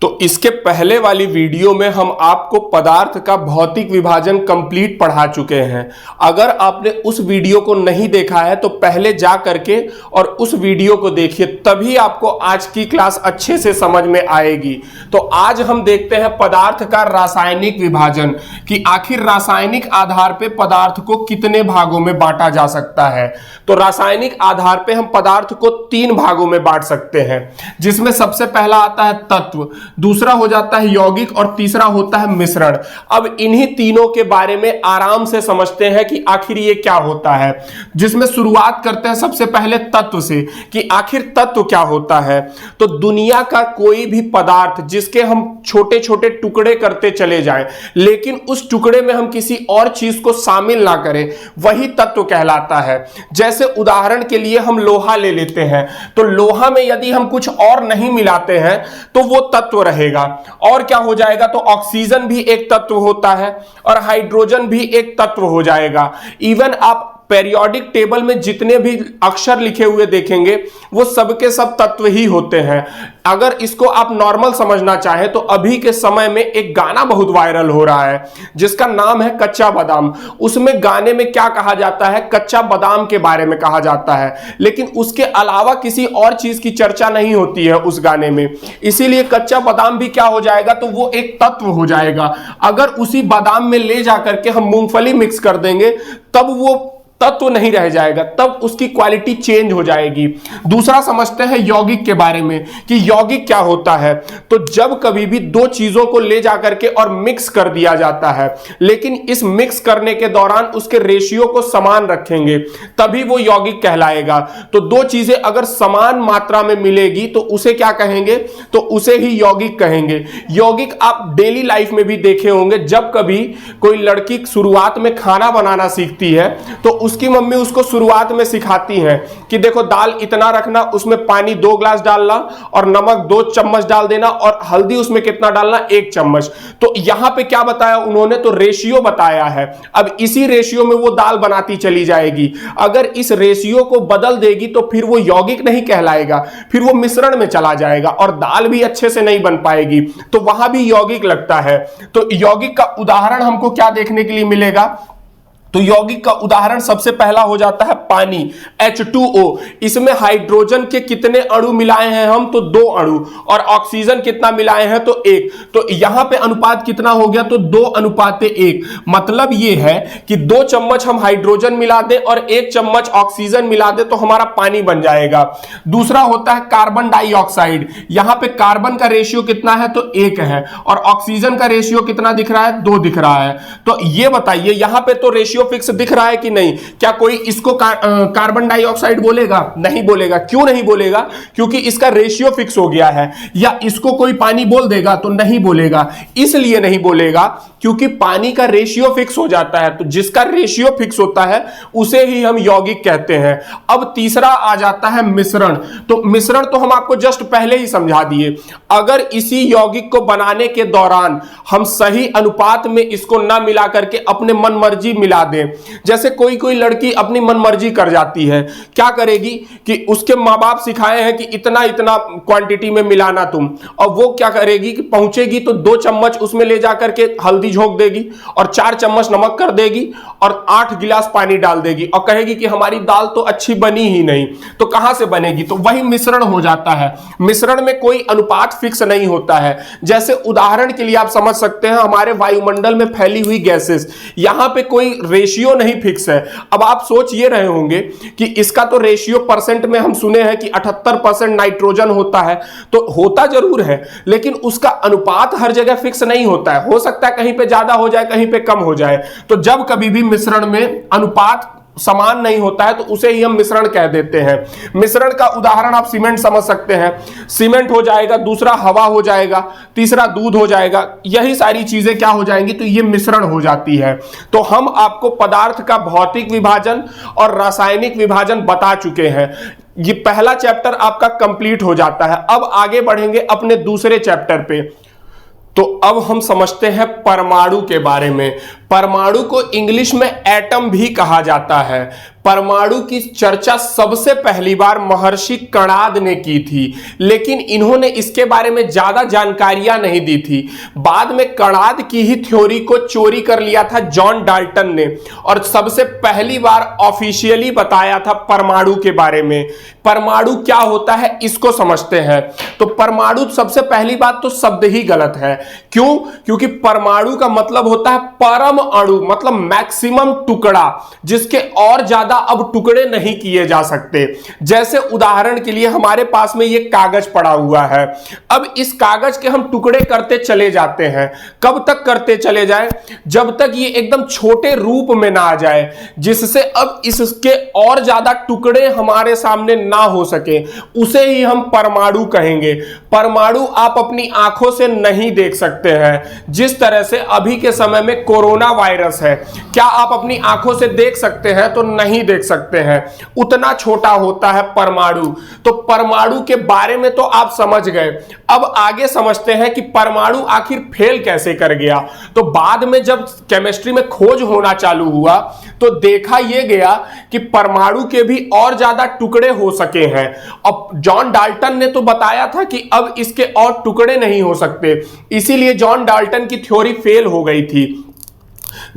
तो इसके पहले वाली वीडियो में हम आपको पदार्थ का भौतिक विभाजन कंप्लीट पढ़ा चुके हैं। अगर आपने उस वीडियो को नहीं देखा है तो पहले जा करके और उस वीडियो को देखिए, तभी आपको आज की क्लास अच्छे से समझ में आएगी। तो आज हम देखते हैं पदार्थ का रासायनिक विभाजन कि आखिर रासायनिक आधार पे पदार्थ को कितने भागों में बांटा जा सकता है। तो रासायनिक आधार पे हम पदार्थ को 3 भागों में बांट सकते हैं, जिसमें सबसे पहला आता है तत्व, दूसरा हो जाता है यौगिक और तीसरा होता है मिश्रण। अब इन्हीं तीनों के बारे में आराम से समझते हैं कि आखिर ये क्या होता है, जिसमें शुरुआत करते हैं सबसे पहले तत्व से कि आखिर तत्व क्या होता है। तो दुनिया का कोई भी पदार्थ जिसके हम छोटे छोटे टुकड़े करते चले जाएं, लेकिन उस टुकड़े में हम किसी और चीज को शामिल ना करें, वही तत्व कहलाता है। जैसे उदाहरण के लिए हम लोहा ले लेते हैं, तो लोहा में यदि हम कुछ और नहीं मिलाते हैं तो वो तत्व रहेगा। और क्या हो जाएगा, तो ऑक्सीजन भी एक तत्व होता है और हाइड्रोजन भी एक तत्व हो जाएगा। इवन आप पेरियोडिक टेबल में जितने भी अक्षर लिखे हुए देखेंगे वो सबके सब तत्व ही होते हैं। अगर इसको आप नॉर्मल समझना चाहें तो अभी के समय में एक गाना बहुत वायरल हो रहा है जिसका नाम है कच्चा बादाम। उसमें गाने में क्या कहा जाता है, कच्चा बादाम के बारे में कहा जाता है, लेकिन उसके अलावा किसी और चीज की चर्चा नहीं होती है उस गाने में। इसीलिए कच्चा बादाम भी क्या हो जाएगा, तो वो एक तत्व हो जाएगा। अगर उसी बादाम में ले जाकर के हम मूंगफली मिक्स कर देंगे तब वो तत्व नहीं रह जाएगा, तब उसकी क्वालिटी चेंज हो जाएगी। दूसरा समझते हैं यौगिक के बारे में कि यौगिक क्या होता है। तो जब कभी भी 2 चीजों को ले जाकर के और मिक्स कर दिया जाता है, लेकिन इस मिक्स करने के दौरान उसके रेशियो को समान रखेंगे, तभी वो यौगिक कहलाएगा। तो 2 चीजें अगर समान मात्रा में मिलेगी तो उसे क्या कहेंगे, तो उसे ही यौगिक कहेंगे। यौगिक आप डेली लाइफ में भी देखे होंगे, जब कभी कोई लड़की शुरुआत में खाना बनाना सीखती है तो उसकी मम्मी उसको शुरुआत में सिखाती हैं कि देखो दाल इतना रखना, उसमें पानी 2 ग्लास डालना और नमक 2 चम्मच डाल देना और हल्दी उसमें कितना डालना, 1 चम्मच। तो यहां पे क्या बताया उन्होंने, तो रेशियो बताया है। अब इसी रेशियो में वो दाल बनाती चली जाएगी। अगर इस रेशियो को बदल देगी तो फिर वो यौगिक नहीं कहलाएगा, फिर वो मिश्रण में चला जाएगा और दाल भी अच्छे से नहीं बन पाएगी, तो वहां भी यौगिक लगता है। तो यौगिक का उदाहरण हमको क्या देखने के लिए मिलेगा, तो यौगिक का उदाहरण सबसे पहला हो जाता है पानी, H2O। इसमें हाइड्रोजन के कितने अणु मिलाए हैं हम, तो 2 अणु, और ऑक्सीजन कितना मिलाए हैं, तो 1। तो यहां पे अनुपात कितना हो गया, तो 2:1। मतलब यह है कि 2 चम्मच हम हाइड्रोजन मिला दें और 1 चम्मच ऑक्सीजन मिला दें तो हमारा पानी बन जाएगा। दूसरा होता है कार्बन डाइऑक्साइड। यहां पे कार्बन का रेशियो कितना है, तो 1 है, और ऑक्सीजन का रेशियो कितना दिख रहा है, 2 दिख रहा है। तो ये बताइए यहां पे तो रेशियो फिक्स दिख रहा है कि नहीं, क्या कोई इसको कार्बन डाइऑक्साइड बोलेगा, नहीं बोलेगा। क्यों नहीं बोलेगा, क्योंकि इसका रेशियो फिक्स हो गया है। या इसको कोई पानी बोल देगा तो नहीं बोलेगा, इसलिए नहीं बोलेगा क्योंकि पानी का रेशियो फिक्स हो जाता है। तो जिसका रेशियो फिक्स होता है उसे ही हम यौगिक कहते हैं। अब तीसरा आ जाता है मिश्रण। तो मिश्रण तो हम आपको जस्ट पहले ही समझा दिए। अगर इसी यौगिक को बनाने के दौरान हम सही अनुपात में इसको ना मिला करके अपने मन मर्जी मिला दें, जैसे कोई लड़की अपनी मनमर्जी कर जाती है, क्या करेगी कि उसके माँ बाप सिखाए हैं कि इतना इतना क्वांटिटी में मिलाना तुम, और वो क्या करेगी कि पहुंचेगी तो 2 चम्मच उसमें ले जाकर के हल्दी झोंक देगी और 4 चम्मच नमक कर देगी और 8 गिलास पानी डाल देगी और कहेगी कि हमारी दाल तो अच्छी बनी ही नहीं। तो कहां से बनेगी, तो वही मिश्रण हो जाता है। मिश्रण में कोई अनुपात फिक्स नहीं होता है। जैसे उदाहरण के लिए आप समझ सकते हैं हमारे वायुमंडल में फैली हुई गैसेस, यहां पे कोई रेशियो नहीं फिक्स है। अब आप सोच ये रहे होंगे कि इसका तो रेशियो परसेंट में हम सुने हैं कि 78% नाइट्रोजन होता है, तो होता जरूर है, लेकिन उसका अनुपात हर जगह फिक्स नहीं होता है। हो सकता है कहीं पे ज्यादा हो जाए, कहीं पे कम हो जाए। तो जब कभी भी मिश्रण में अनुपात समान नहीं होता है तो उसे ही हम मिश्रण कह देते हैं। मिश्रण का उदाहरण आप सीमेंट समझ सकते हैं, सीमेंट हो जाएगा, दूसरा हवा हो जाएगा, तीसरा दूध हो जाएगा। यही सारी चीजें क्या हो जाएंगी, तो ये मिश्रण हो जाती है। तो हम आपको पदार्थ का भौतिक विभाजन और रासायनिक विभाजन बता चुके हैं। ये पहला चैप्टर आपका कंप्लीट हो जाता है। अब आगे बढ़ेंगे अपने दूसरे चैप्टर पे। तो अब हम समझते हैं परमाणु के बारे में। परमाणु को इंग्लिश में एटम भी कहा जाता है। परमाणु की चर्चा सबसे पहली बार महर्षि कणाद ने की थी, लेकिन इन्होंने इसके बारे में ज्यादा जानकारियां नहीं दी थी। बाद में कणाद की ही थ्योरी को चोरी कर लिया था जॉन डाल्टन ने, और सबसे पहली बार ऑफिशियली बताया था परमाणु के बारे में। परमाणु क्या होता है इसको समझते हैं। तो परमाणु, सबसे पहली बात तो शब्द ही गलत है। क्यों? क्योंकि परमाणु का मतलब होता है परम अणु, मतलब मैक्सिमम टुकड़ा, जिसके और ज्यादा अब टुकड़े नहीं किए जा सकते। जैसे उदाहरण के लिए हमारे पास में ये कागज पड़ा हुआ है, अब इस कागज के हम टुकड़े करते चले जाते हैं। कब तक करते चले जाएं? जब तक ये एकदम छोटे रूप में ना आ जाए, जिससे अब इसके और ज्यादा टुकड़े हमारे सामने ना हो सके, उसे ही हम परमाणु कहेंगे। परमाणु आप अपनी आंखों से नहीं देख सकते हैं। जिस तरह से अभी के समय में कोरोना वायरस है, क्या आप अपनी आंखों से देख सकते हैं? तो नहीं देख सकते हैं। उतना छोटा होता है परमाणु। तो परमाणु के बारे में तो आप समझ गए। अब आगे समझते हैं कि परमाणु आखिर फेल कैसे कर गया। तो बाद में जब केमिस्ट्री में खोज होना चालू हुआ तो देखा यह गया कि परमाणु के भी और ज्यादा टुकड़े हो सके हैं। अब जॉन डाल्टन ने तो बताया था कि अब इसके और टुकड़े नहीं हो सकते, इसीलिए जॉन डाल्टन की थ्योरी फेल हो गई थी।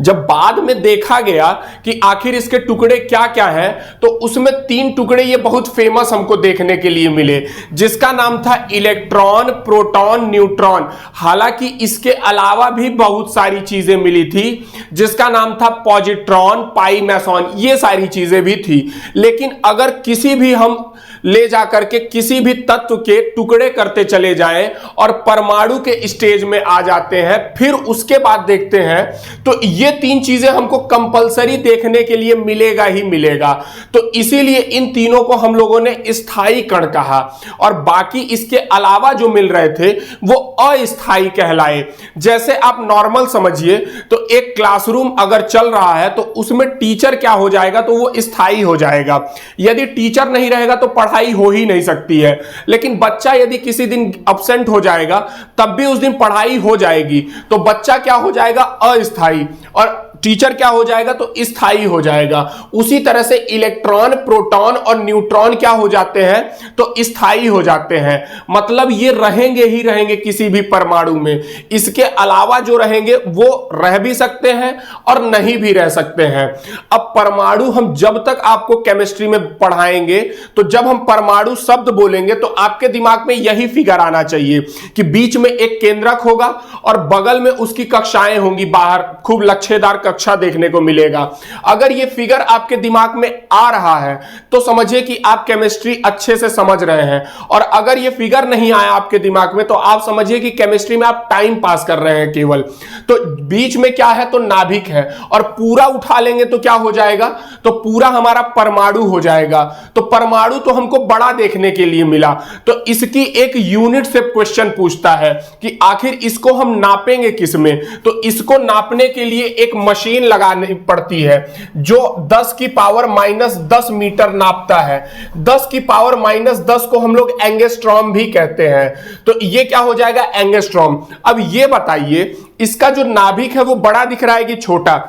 जब बाद में देखा गया कि आखिर इसके टुकड़े क्या क्या हैं, तो उसमें 3 टुकड़े ये बहुत फेमस हमको देखने के लिए मिले, जिसका नाम था इलेक्ट्रॉन, प्रोटॉन, न्यूट्रॉन। हालांकि इसके अलावा भी बहुत सारी चीजें मिली थी, जिसका नाम था पॉजिट्रॉन, पाई मैसॉन, ये सारी चीजें भी थी। लेकिन अगर किसी भी हम ले जाकर के किसी भी तत्व के टुकड़े करते चले जाएं और परमाणु के स्टेज में आ जाते हैं, फिर उसके बाद देखते हैं, तो ये 3 चीजें हमको कंपलसरी देखने के लिए मिलेगा ही मिलेगा। तो इसीलिए इन तीनों को हम लोगों ने स्थायी कण कहा, और बाकी इसके अलावा जो मिल रहे थे वो अस्थायी कहलाए। जैसे आप नॉर्मल समझिए, तो एक क्लासरूम अगर चल रहा है तो उसमें टीचर क्या हो जाएगा? तो वो स्थायी हो जाएगा। यदि टीचर नहीं रहेगा तो पढ़ाई हो ही नहीं सकती है। लेकिन बच्चा यदि किसी दिन अब्सेंट हो जाएगा तब भी उस दिन पढ़ाई हो जाएगी। तो बच्चा क्या हो जाएगा? अस्थायी, और टीचर क्या हो जाएगा? तो स्थायी हो जाएगा। उसी तरह से इलेक्ट्रॉन, प्रोटॉन और न्यूट्रॉन क्या हो जाते हैं? तो स्थायी हो जाते हैं। मतलब ये रहेंगे ही रहेंगे किसी भी परमाणु में। इसके अलावा जो रहेंगे वो रह भी सकते हैं और नहीं भी रह सकते हैं। अब परमाणु हम जब तक आपको केमिस्ट्री में पढ़ाएंगे, तो जब हम परमाणु शब्द बोलेंगे तो आपके दिमाग में यही फिगर आना चाहिए कि बीच में एक केंद्रक होगा और बगल में उसकी कक्षाएं होंगी, बाहर खूब लच्छेदार कक्षा देखने को मिलेगा। अगर ये फिगर आपके दिमाग में आ रहा है तो समझिए कि आप केमिस्ट्री अच्छे से समझ रहे हैं, और अगर ये फिगर नहीं आया आपके दिमाग में तो आप समझिए कि केमिस्ट्री में आप टाइम पास कर रहे हैं केवल। तो बीच में क्या है? तो नाभिक है, और पूरा उठा लेंगे तो क्या हो जाएगा? तो पूरा हमारा परमाणु हो जाएगा। तो परमाणु तो हमको बड़ा देखने के लिए मिला, तो इसकी एक यूनिट से क्वेश्चन पूछता है कि आखिर इसको हम नापेंगे किस में? तो इसको नापने के लिए एक मशीन लगानी पड़ती है जो 10 की पावर -10 मीटर नापता है। 10 की पावर -10 को हम लोग एंगस्ट्रॉम भी कहते हैं। तो ये क्या हो जाएगा? एंगस्ट्रॉम। अब ये बताइए, इसका जो नाभिक है वो बड़ा दिख रहा है कि छोटा?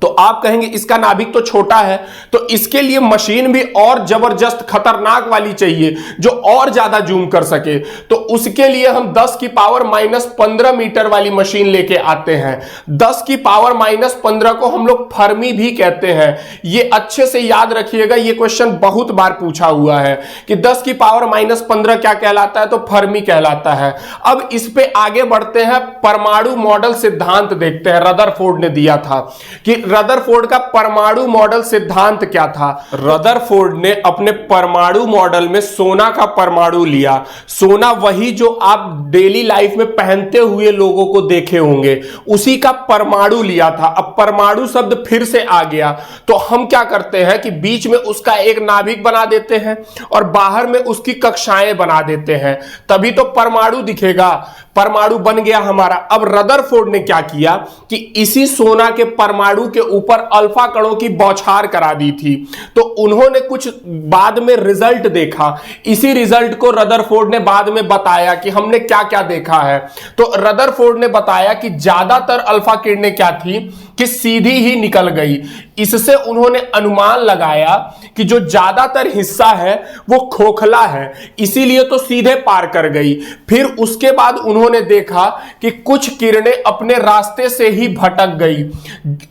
तो आप कहेंगे इसका नाभिक तो छोटा है, तो इसके लिए मशीन भी और जबरदस्त खतरनाक वाली चाहिए जो और ज्यादा जूम कर सके। तो उसके लिए हम 10 की पावर -15 मीटर वाली मशीन लेके आते हैं। 10 की पावर -15 को हम लोग फर्मी भी कहते हैं। ये अच्छे से याद रखिएगा, ये क्वेश्चन बहुत बार पूछा हुआ है कि 10 की पावर -15 क्या कहलाता है? तो फर्मी कहलाता है। अब इस पे आगे बढ़ते हैं, परमाणु मॉडल सिद्धांत देखते हैं। रदरफोर्ड ने दिया था कि रदरफोर्ड का परमाणु मॉडल सिद्धांत क्या था। रदरफोर्ड ने अपने परमाणु मॉडल में सोना का परमाणु लिया। सोना वही जो आप डेली लाइफ में पहनते हुए लोगों को देखे होंगे, उसी का परमाणु लिया था। अब परमाणु शब्द फिर से आ गया, तो हम क्या करते हैं कि बीच में उसका एक नाभिक बना देते हैं और बाहर में उसकी कक्षाएं बना देते हैं, तभी तो परमाणु दिखेगा। परमाणु बन गया हमारा। अब रदरफोर्ड ने क्या किया कि इसी सोना के परमाणु के उसके ऊपर अल्फा कणों की बौछार करा दी थी। तो उन्होंने कुछ बाद में रिजल्ट देखा, इसी रिजल्ट को रदरफोर्ड ने बाद में बताया कि हमने क्या क्या देखा है। तो रदरफोर्ड ने बताया कि ज्यादातर अल्फा किरणें क्या थी कि सीधी ही निकल गई। इससे उन्होंने अनुमान लगाया कि जो ज्यादातर हिस्सा है वो खोखला है, इसीलिए तो सीधे पार कर गई। फिर उसके बाद उन्होंने देखा कि कुछ किरणें अपने रास्ते से ही भटक गई।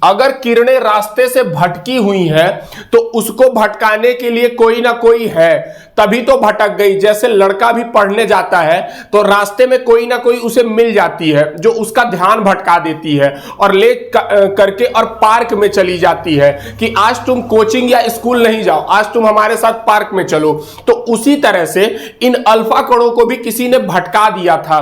अगर किरणें रास्ते से भटकी हुई हैं तो उसको भटकाने के लिए कोई ना कोई है, तभी तो भटक गई। जैसे लड़का भी पढ़ने जाता है तो रास्ते में कोई ना कोई उसे मिल जाती है जो उसका ध्यान भटका देती है और ले करके और पार्क में चली जाती है कि आज तुम कोचिंग या स्कूल नहीं जाओ, आज तुम हमारे साथ पार्क में चलो। तो उसी तरह से इन अल्फा कणों को भी किसी ने भटका दिया था।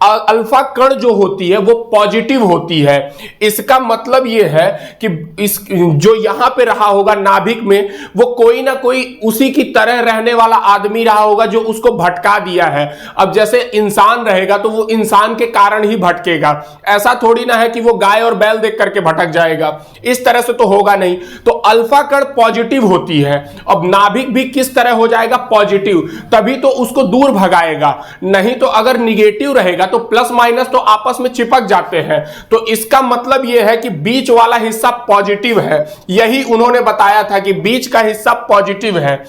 अल्फा कण जो होती है वो पॉजिटिव होती है। इसका मतलब यह है कि इस जो यहां पे रहा होगा नाभिक में, वो कोई ना कोई उसी की तरह रहने वाला आदमी रहा होगा जो उसको भटका दिया है। अब जैसे इंसान रहेगा तो वो इंसान के कारण ही भटकेगा, ऐसा थोड़ी ना है कि वो गाय और बैल देख करके भटक जाएगा, इस तरह से तो होगा नहीं। तो अल्फा कण पॉजिटिव होती है। अब नाभिक भी किस तरह हो जाएगा? पॉजिटिव, तभी तो उसको दूर भगाएगा। नहीं तो अगर निगेटिव रहेगा तो प्लस माइनस तो आपस में चिपक जाते हैं। तो इसका मतलब यह है कि बीच वाला हिस्सा पॉजिटिव है। यही उन्होंने बताया था कि बीच का हिस्सा पॉजिटिव है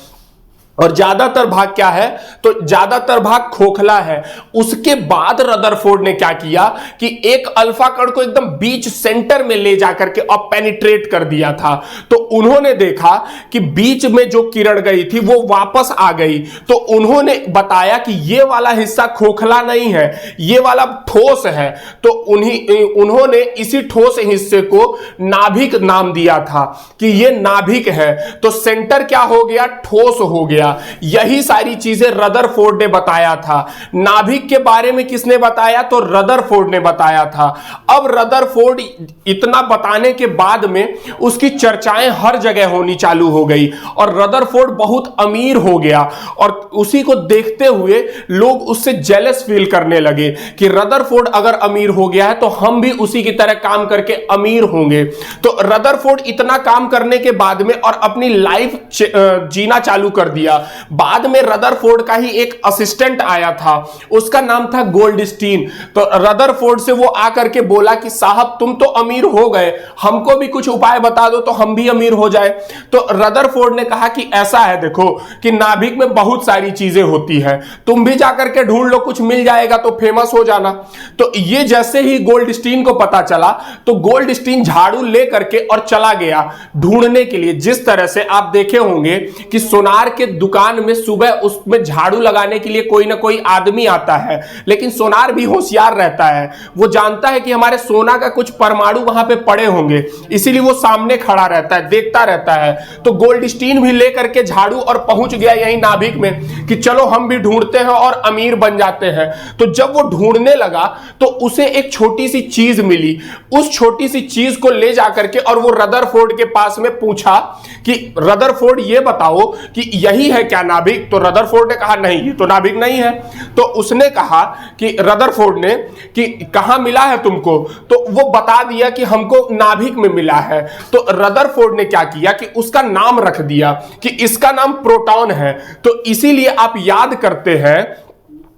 और ज्यादातर भाग क्या है? तो ज्यादातर भाग खोखला है। उसके बाद रदरफोर्ड ने क्या किया कि एक अल्फा कण को एकदम बीच सेंटर में ले जाकर के और पेनिट्रेट कर दिया था। तो उन्होंने देखा कि बीच में जो किरण गई थी वो वापस आ गई। तो उन्होंने बताया कि ये वाला हिस्सा खोखला नहीं है, ये वाला ठोस है। तो उन्होंने इसी ठोस हिस्से को नाभिक नाम दिया था कि ये नाभिक है। तो सेंटर क्या हो गया? ठोस हो गया। यही सारी चीजें रदरफोर्ड ने बताया था। नाभिक के बारे में किसने बताया? तो रदरफोर्ड ने बताया था। अब रदरफोर्ड इतना बताने के बाद में उसकी चर्चाएं हर जगह होनी चालू हो गई और रदरफोर्ड बहुत अमीर हो गया और उसी को देखते हुए लोग उससे जेलस फील करने लगे कि रदरफोर्ड अगर अमीर हो गया है तो हम भी उसी की तरह काम करके अमीर होंगे। तो रदरफोर्ड इतना काम करने के बाद में और अपनी लाइफ जीना चालू कर दिया। बाद में रदरफोर्ड का ही एक असिस्टेंट आया था, उसका नाम था गोल्डस्टीन। तो रदरफोर्ड से वो आकर के बोला कि साहब तुम तो अमीर हो गए, हमको भी कुछ उपाय बता दो तो हम भी अमीर हो जाए। तो रदरफोर्ड ने कहा कि ऐसा है, देखो कि नाभिक में बहुत सारी चीजें होती हैं, तुम भी जाकर के ढूंढ लो, कुछ मिल जाएगा तो फेमस हो जाना। तो ये जैसे ही गोल्डस्टीन को पता चला तो गोल्डस्टीन झाड़ू ले करके और चला गया ढूंढने के लिए। जिस तरह से आप देखे होंगे कि सोनार के दुकान में सुबह उसमें झाड़ू लगाने के लिए कोई ना कोई आदमी आता है, लेकिन सोनार भी होशियार रहता है, वो जानता है कि हमारे सोना का कुछ परमाणु वहां पे पड़े होंगे, इसीलिए वो सामने खड़ा रहता है, देखता रहता है। तो गोल्डस्टीन भी लेकर के झाड़ू और पहुंच गया यही नाभिक में कि चलो हम भी ढूंढते हैं और अमीर बन जाते हैं। तो जब वो ढूंढने लगा तो उसे एक छोटी सी चीज मिली। उस छोटी सी चीज को ले जाकर के और वो रदरफोर्ड के पास में पूछा कि रदरफोर्ड ये बताओ कि यही है क्या नाभिक? तो रदरफोर्ड ने कहा नहीं, ये तो नाभिक नहीं है। तो उसने कहा कि रदरफोर्ड ने कि कहां मिला है तुमको? तो वो बता दिया कि हमको नाभिक में मिला है। तो रदरफोर्ड ने क्या किया कि उसका नाम रख दिया कि इसका नाम प्रोटॉन है। तो इसीलिए आप याद करते हैं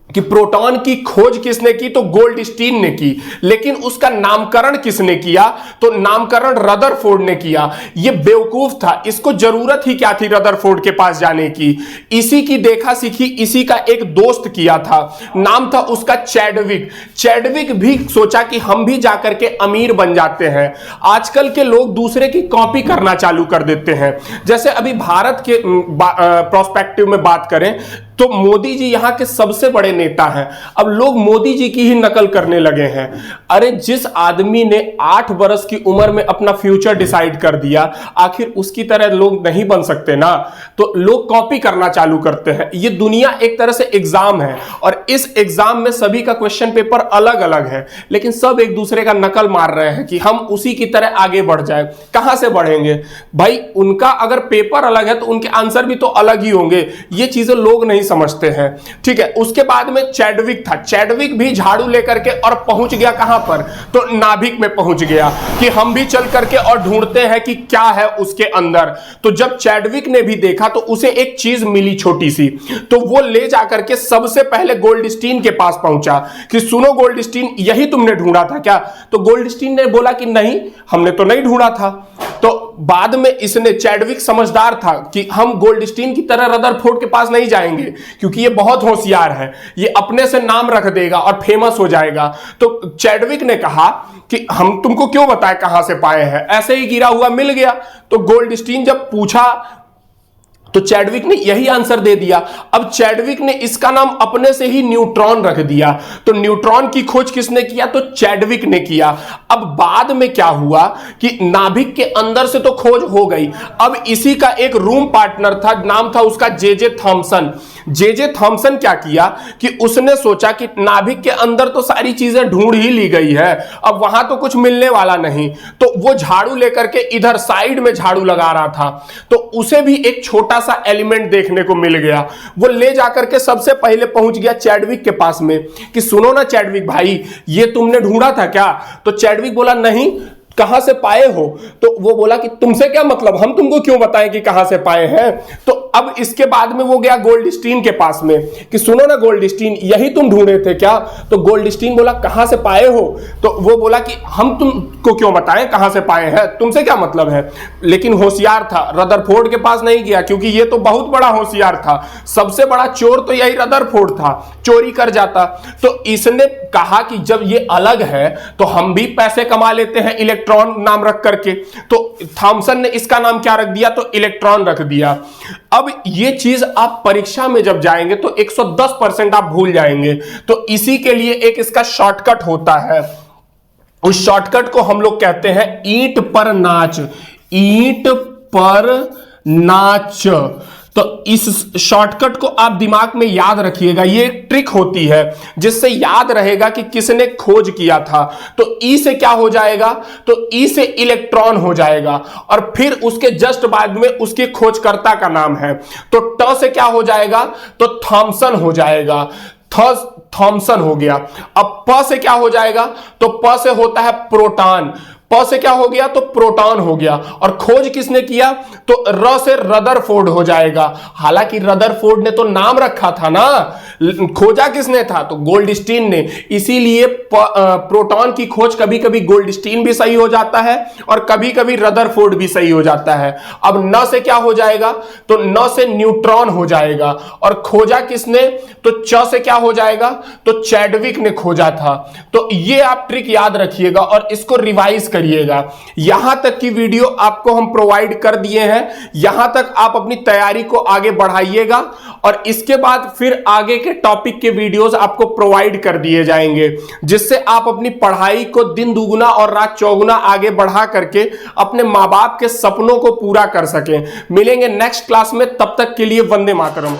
कि प्रोटॉन की खोज किसने की? तो गोल्डस्टीन ने की, लेकिन उसका नामकरण किसने किया? तो नामकरण रदरफोर्ड ने किया। यह बेवकूफ था, इसको जरूरत ही क्या थी रदरफोर्ड के पास जाने की? इसी की देखा सीखी इसी का एक दोस्त किया था, नाम था उसका चैडविक। चैडविक भी सोचा कि हम भी जाकर के अमीर बन जाते हैं। आजकल के लोग दूसरे की कॉपी करना चालू कर देते हैं। जैसे अभी भारत के प्रोस्पेक्टिव में बात करें तो मोदी जी यहां के सबसे बड़े नेता हैं। अब लोग मोदी जी की ही नकल करने लगे हैं। अरे जिस आदमी ने 8 बरस की उम्र में अपना फ्यूचर डिसाइड कर दिया, आखिर उसकी तरह लोग नहीं बन सकते ना। तो लोग कॉपी करना चालू करते हैं। ये दुनिया एक तरह से एग्जाम है और इस एग्जाम में सभी का क्वेश्चन पेपर अलग अलग है, लेकिन सब एक दूसरे का नकल मार रहे हैं कि हम उसी की तरह आगे बढ़ जाए। कहां से बढ़ेंगे भाई? उनका अगर पेपर अलग है तो उनके आंसर भी तो अलग ही होंगे। ये चीजें लोग नहीं समझते हैं, ठीक है। उसके बाद में चैडविक था, चैडविक भी झाड़ू लेकर के और पहुंच गया कहां पर, तो नाभिक में पहुंच गया कि हम भी चल करके और ढूंढते हैं कि क्या है उसके अंदर। तो जब चैडविक ने भी देखा तो उसे एक चीज मिली छोटी सी, तो वो ले जाकर के सबसे पहले गोल्डस्टीन के पास पहुंचा कि सुनो गोल्डस्टीन, यही तुमने ढूंढा था क्या? तो गोल्डस्टीन ने बोला कि नहीं, हमने तो नहीं ढूंढा था। तो बाद में इसने, चैडविक समझदार था कि हम गोल्डस्टीन की तरह रदरफोर्ड के पास नहीं जाएंगे क्योंकि ये बहुत होशियार है, ये अपने से नाम रख देगा और फेमस हो जाएगा। तो चैडविक ने कहा कि हम तुमको क्यों बताएं कहां से पाए हैं, ऐसे ही गिरा हुआ मिल गया। तो गोल्डस्टीन जब पूछा तो चैडविक ने यही आंसर दे दिया। अब चैडविक ने इसका नाम अपने से ही न्यूट्रॉन रख दिया। तो न्यूट्रॉन की खोज किसने किया? तो चैडविक ने किया। अब बाद में क्या हुआ कि नाभिक के अंदर से तो खोज हो गई, अब इसी का एक रूम पार्टनर था, नाम था उसका जे थॉमसन। जे थॉमसन क्या किया कि उसने सोचा कि नाभिक के अंदर तो सारी चीजें ढूंढ ही ली गई है, अब वहां तो कुछ मिलने वाला नहीं। तो वो झाड़ू लेकर के इधर साइड में झाड़ू लगा रहा था, तो उसे भी एक छोटा सा एलिमेंट देखने को मिल गया। वो ले जाकर के सबसे पहले पहुंच गया चैडविक के पास में कि सुनो ना चैडविक भाई, ये तुमने ढूंढा था क्या? तो चैडविक बोला नहीं, कहां से पाए हो? तो वो बोला कि तुमसे क्या मतलब, हम तुमको क्यों बताएं कि कहां से पाए हैं? तो अब इसके बाद में वो गया गोल्डस्टीन के पास में कि सुनो ना गोल्डस्टीन, यही तुम ढूंढे थे क्या? तो गोल्डस्टीन बोला कहां से पाए हो? तो वो बोला कि हम तुमको क्यों बताएं कहां से पाए हैं, तुमसे क्या मतलब है? लेकिन होशियार था, रदरफोर्ड के पास नहीं गया क्योंकि ये तो बहुत बड़ा होशियार था, सबसे बड़ा चोर तो यही रदरफोर्ड था, चोरी कर जाता। तो इसने कहा कि जब ये अलग है तो हम भी पैसे कमा लेते हैं इलेक्ट्रॉन नाम रख करके। तो थॉमसन ने इसका नाम क्या रख दिया? तो इलेक्ट्रॉन रख दिया। अब ये चीज आप परीक्षा में जब जाएंगे तो 110% आप भूल जाएंगे। तो इसी के लिए एक इसका शॉर्टकट होता है, उस शॉर्टकट को हम लोग कहते हैं ईंट पर नाच। ईंट पर नाच। तो इस शॉर्टकट को आप दिमाग में याद रखिएगा, ये एक ट्रिक होती है जिससे याद रहेगा कि किसने खोज किया था। तो ई से क्या हो जाएगा? तो ई से इलेक्ट्रॉन हो जाएगा और फिर उसके जस्ट बाद में उसके खोजकर्ता का नाम है। तो ट से क्या हो जाएगा? तो थॉमसन हो जाएगा, थॉमसन हो गया। अब प से क्या हो जाएगा? तो प से होता है प्रोटॉन, प से क्या हो गया? तो प्रोटॉन हो गया। और खोज किसने किया? तो र से रदरफोर्ड हो जाएगा। हालांकि रदरफोर्ड ने तो नाम रखा था ना, खोजा किसने था? तो गोल्डस्टीन ने। इसीलिए प्रोटॉन की खोज कभी कभी गोल्डस्टीन भी सही हो जाता है और कभी कभी रदरफोर्ड भी सही हो जाता है। अब न से क्या हो जाएगा? तो न से न्यूट्रॉन हो जाएगा। और खोजा किसने? तो च से क्या हो जाएगा? तो चैडविक ने खोजा था। तो ये आप ट्रिक याद रखिएगा और इसको रिवाइज करिएगा। यहां तक की वीडियो आपको हम प्रोवाइड कर दिए हैं, यहां तक आप अपनी तैयारी को आगे बढ़ाइएगा और इसके बाद फिर आगे के टॉपिक के वीडियोस आपको प्रोवाइड कर दिए जाएंगे, जिससे आप अपनी पढ़ाई को दिन दुगुना और रात चौगुना आगे बढ़ा करके अपने मां बाप के सपनों को पूरा कर सकें। मिलेंगे नेक्स्ट क्लास में, तब तक के लिए वंदे मातरम।